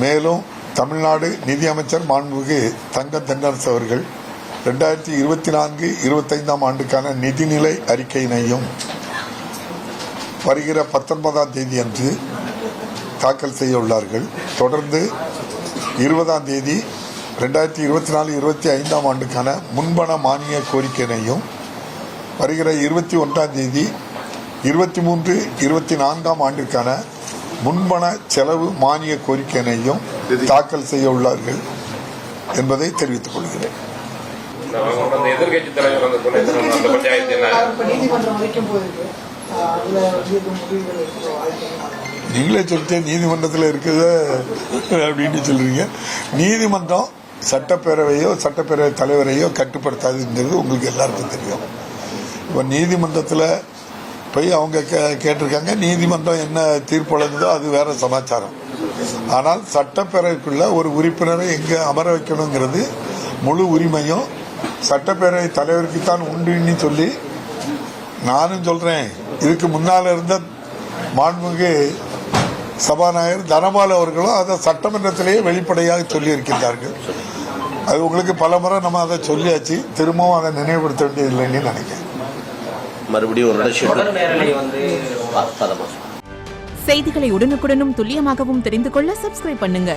மேலும் தமிழ்நாடு நிதியமைச்சர் மாண்புமிகு தங்கம் தென்னரசு அவர்கள் 2024-25 ஆண்டுக்கான நிதிநிலை அறிக்கையினையும் வருகிற 19ஆம் தேதி அன்று தாக்கல் செய்ய உள்ளார்கள். தொடர்ந்து 20ஆம் தேதி 2024-25 ஆண்டுக்கான முன்பண மானிய கோரிக்கையினையும் வருகிற 21ஆம் தேதி 23-24 ஆண்டிற்கான முன்பண செலவு மானிய கோரிக்கையினையும் தாக்கல் செய்ய உள்ளார்கள் என்பதை தெரிவித்துக் கொள்கிறேன். எதிர்கட்சி தலைவர் நீங்களே சொல்லிட்டு நீதிமன்றத்தில் இருக்குது அப்படின்னு சொல்றீங்க. நீதிமன்றம் சட்டப்பேரவையோ சட்டப்பேரவை தலைவரையோ கட்டுப்படுத்தாதுங்கிறது உங்களுக்கு எல்லாருக்கும் தெரியும். இப்போ நீதிமன்றத்தில் போய் அவங்க கேட்டிருக்காங்க. நீதிமன்றம் என்ன தீர்ப்பு வழங்குதோ அது வேற சமாச்சாரம். ஆனால் சட்டப்பேரவைக்குள்ள ஒரு உறுப்பினரை எங்க அமர வைக்கணுங்கிறது முழு உரிமையும் சட்டப்பேரவை தலைவருக்கு தான் உண்டுன்னு சொல்லி நானும் சொல்றேன். இதுக்கு முன்னால இருந்த மாண்புமிகு சபாநாயகர் தனபால் அவர்களும் அதை சட்டமன்றத்திலேயே வெளிப்படையாக சொல்லி இருக்கின்றார்கள். அது உங்களுக்கு பல முறை நம்ம அதை சொல்லியாச்சு. திரும்பவும் அதை நினைவுபடுத்த வேண்டியது இல்லைன்னு நினைக்கிறேன். செய்திகளை உடனுக்குடனும் துல்லியமாகவும் தெரிந்து கொள்ள சப்ஸ்கிரைப் பண்ணுங்க.